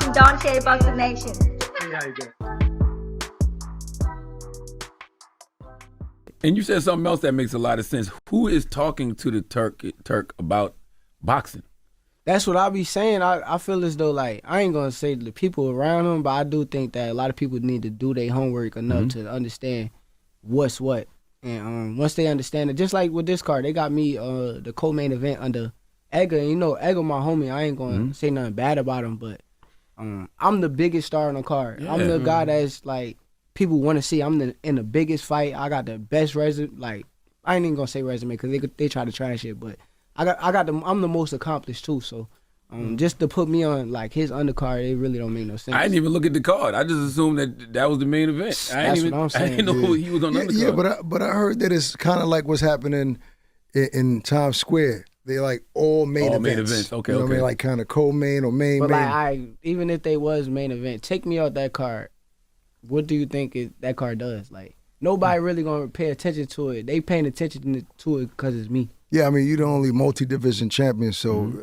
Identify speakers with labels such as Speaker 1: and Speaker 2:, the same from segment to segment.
Speaker 1: from Don Shea Boxing Nation.
Speaker 2: Hey, how you doing?
Speaker 3: And you said something else that makes a lot of sense. Who is talking to the Turk about boxing?
Speaker 4: That's what I be saying. I feel as though, like, I ain't gonna say the people around him, but I do think that a lot of people need to do their homework enough to understand what's what. And once they understand it, just like with this card, they got me the co-main event under Edgar. And you know, Edgar, my homie, I ain't gonna say nothing bad about him, but I'm the biggest star on the card. Yeah. I'm the guy that's like people want to see. I'm in the biggest fight. I got the best resume. Like, I ain't even gonna say resume because they try to trash it, but I'm the most accomplished too. So just to put me on like his undercard, it really don't make no sense.
Speaker 3: I didn't even look at the card. I just assumed that was the main event.
Speaker 4: That's what I'm saying.
Speaker 3: I didn't know he was on the undercard.
Speaker 2: Yeah, but I heard that it's kind of like what's happening in Times Square. They like all main events.
Speaker 3: Okay,
Speaker 2: you know what I mean? Like kind of co-main or main.
Speaker 4: But like, even if they was main event, take me out that card. What do you think that card does? Like, nobody really gonna pay attention to it. They paying attention to it because it's me.
Speaker 2: Yeah, I mean, you're the only multi-division champion, so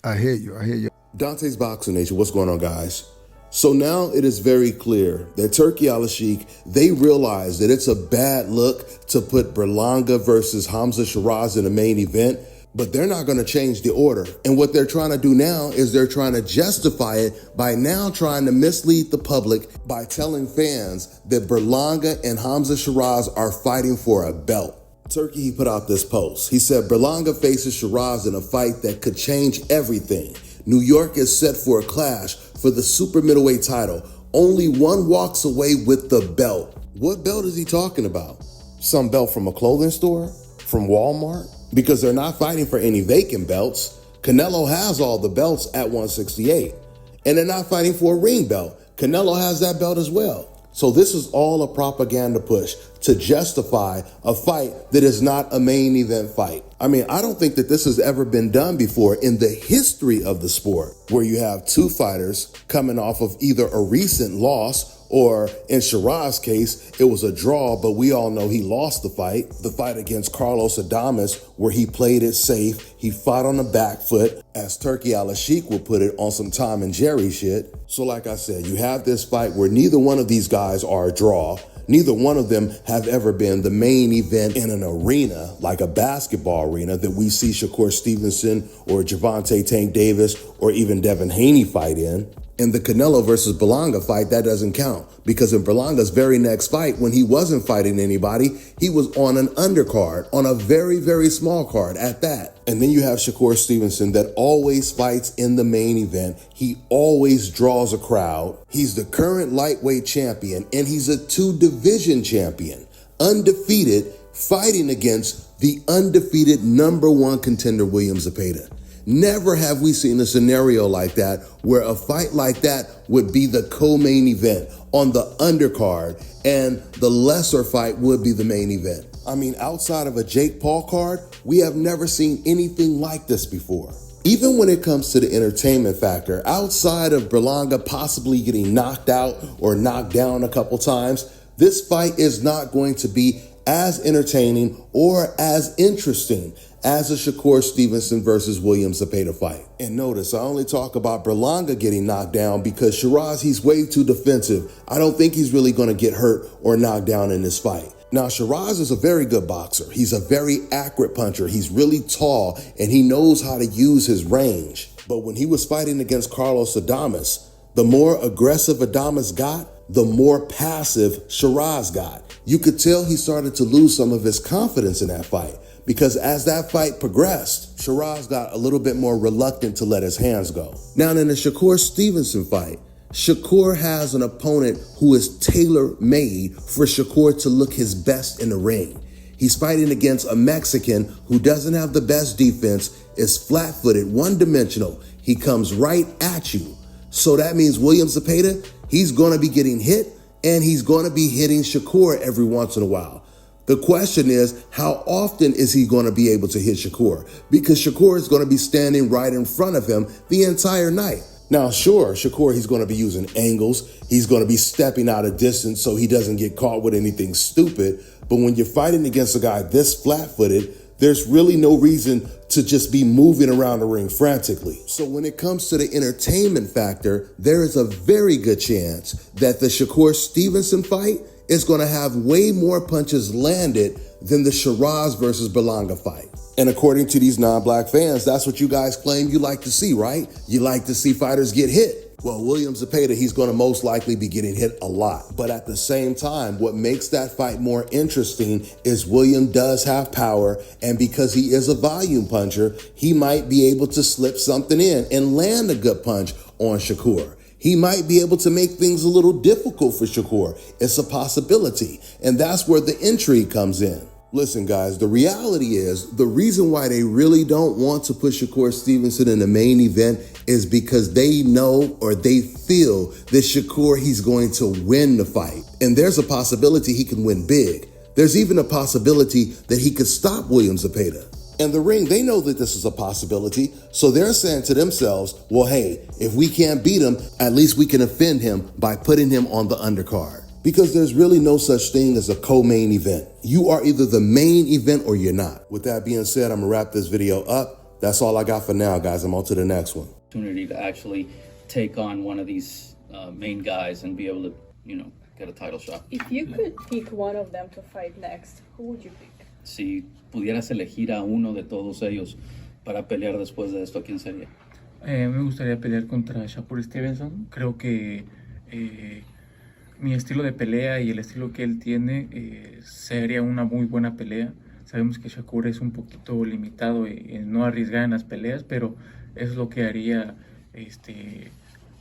Speaker 2: I hear you.
Speaker 5: Dante's Boxing Nation, what's going on, guys? So now it is very clear that Turki Al-Sheikh, they realize that it's a bad look to put Berlanga versus Hamza Sheeraz in the main event, but they're not going to change the order. And what they're trying to do now is they're trying to justify it by now trying to mislead the public by telling fans that Berlanga and Hamza Sheeraz are fighting for a belt. Turki, he put out this post. He said, Berlanga faces Sheeraz in a fight that could change everything. New York is set for a clash for the super middleweight title. Only one walks away with the belt. What belt is he talking about? Some belt from a clothing store? From Walmart? Because they're not fighting for any vacant belts. Canelo has all the belts at 168. And they're not fighting for a ring belt. Canelo has that belt as well. So this is all a propaganda push to justify a fight that is not a main event fight. I mean, I don't think that this has ever been done before in the history of the sport, where you have two fighters coming off of either a recent loss or, in Sheeraz's case, it was a draw, but we all know he lost the fight. The fight against Carlos Adames, where he played it safe. He fought on the back foot, as Turki Al-Sheikh would put it, on some Tom and Jerry shit. So like I said, you have this fight where neither one of these guys are a draw. Neither one of them have ever been the main event in an arena, like a basketball arena that we see Shakur Stevenson or Gervonta Tank Davis or even Devin Haney fight in. In the Canelo versus Berlanga fight, that doesn't count, because in Berlanga's very next fight, when he wasn't fighting anybody, he was on an undercard, on a very, very small card at that. And then you have Shakur Stevenson that always fights in the main event. He always draws a crowd. He's the current lightweight champion, and he's a two-division champion, undefeated, fighting against the undefeated #1 contender, William Zepeda. Never have we seen a scenario like that where a fight like that would be the co-main event on the undercard and the lesser fight would be the main event. I mean, outside of a Jake Paul card, we have never seen anything like this before. Even when it comes to the entertainment factor, outside of Berlanga possibly getting knocked out or knocked down a couple times, this fight is not going to be as entertaining or as interesting as a Shakur Stevenson versus William Zepeda fight. And notice, I only talk about Berlanga getting knocked down because Sheeraz, he's way too defensive. I don't think he's really going to get hurt or knocked down in this fight. Now, Sheeraz is a very good boxer. He's a very accurate puncher. He's really tall, and he knows how to use his range. But when he was fighting against Carlos Adames, the more aggressive Adames got, the more passive Sheeraz got. You could tell he started to lose some of his confidence in that fight, because as that fight progressed, Sheeraz got a little bit more reluctant to let his hands go. Now, in the Shakur Stevenson fight, Shakur has an opponent who is tailor-made for Shakur to look his best in the ring. He's fighting against a Mexican who doesn't have the best defense, is flat-footed, one-dimensional. He comes right at you. So that means William Zepeda, he's going to be getting hit, and he's going to be hitting Shakur every once in a while. The question is, how often is he going to be able to hit Shakur? Because Shakur is going to be standing right in front of him the entire night. Now, sure, Shakur, he's going to be using angles. He's going to be stepping out of distance so he doesn't get caught with anything stupid. But when you're fighting against a guy this flat-footed, there's really no reason to just be moving around the ring frantically. So when it comes to the entertainment factor, there is a very good chance that the Shakur Stevenson fight is going to have way more punches landed than the Sheeraz versus Berlanga fight. And according to these non-black fans, that's what you guys claim you like to see, right? You like to see fighters get hit. Well, William Zepeda, he's going to most likely be getting hit a lot. But at the same time, what makes that fight more interesting is William does have power, and because he is a volume puncher, he might be able to slip something in and land a good punch on Shakur. He might be able to make things a little difficult for Shakur. It's a possibility, and that's where the intrigue comes in. Listen, guys, the reality is the reason why they really don't want to put Shakur Stevenson in the main event is because they know or they feel that Shakur, he's going to win the fight. And there's a possibility he can win big. There's even a possibility that he could stop William Zepeda. And the ring, they know that this is a possibility, so they're saying to themselves, well, hey, if we can't beat him, at least we can offend him by putting him on the undercard. Because there's really no such thing as a co-main event. You are either the main event or you're not. With that being said, I'm gonna wrap this video up. That's all I got for now, guys. I'm on to the next one.
Speaker 1: Opportunity to actually take on one of these main guys and be able to, get a title shot.
Speaker 6: If you could pick one of them to fight next, who would you pick?
Speaker 1: Si pudieras elegir a uno de todos ellos para pelear después de esto, ¿quién sería?
Speaker 7: Me gustaría pelear contra Shakur Stevenson. Creo que mi estilo de pelea y el estilo que él tiene sería una muy buena pelea. Sabemos que Shakur es un poquito limitado en no arriesgar en las peleas, pero eso es lo que haría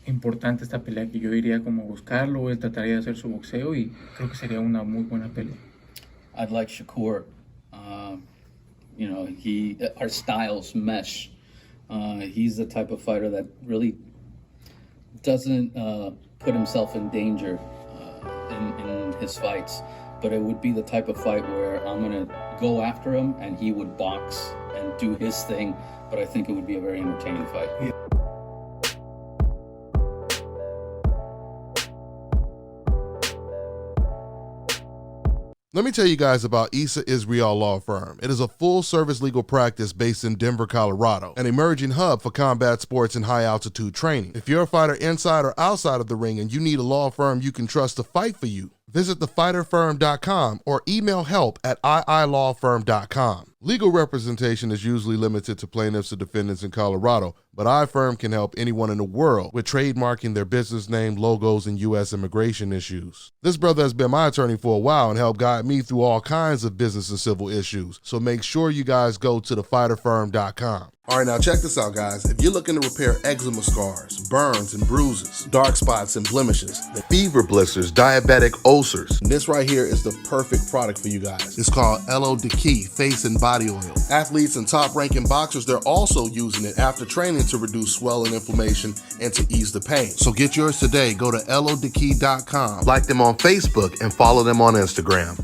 Speaker 7: importante esta pelea, que yo iría como a buscarlo, él trataría de hacer su boxeo y creo que sería una muy buena pelea.
Speaker 1: I'd like Shakur. Our styles mesh. He's the type of fighter that really doesn't put himself in danger in his fights, but it would be the type of fight where I'm gonna go after him and he would box and do his thing, but I think it would be a very entertaining fight. Yeah.
Speaker 5: Let me tell you guys about Issa Israel Law Firm. It is a full-service legal practice based in Denver, Colorado, an emerging hub for combat sports and high-altitude training. If you're a fighter inside or outside of the ring and you need a law firm you can trust to fight for you, visit thefighterfirm.com or email help@iilawfirm.com. Legal representation is usually limited to plaintiffs or defendants in Colorado, but iFirm can help anyone in the world with trademarking their business name, logos, and U.S. immigration issues. This brother has been my attorney for a while and helped guide me through all kinds of business and civil issues, so make sure you guys go to thefighterfirm.com. All right, now check this out, guys. If you're looking to repair eczema scars, burns and bruises, dark spots and blemishes, fever blisters, diabetic ulcers, this right here is the perfect product for you guys. It's called LO Deki Face and Body Oil. Athletes and top-ranking boxers, they're also using it after training to reduce swelling, inflammation, and to ease the pain. So get yours today. Go to LODeki.com, like them on Facebook, and follow them on Instagram.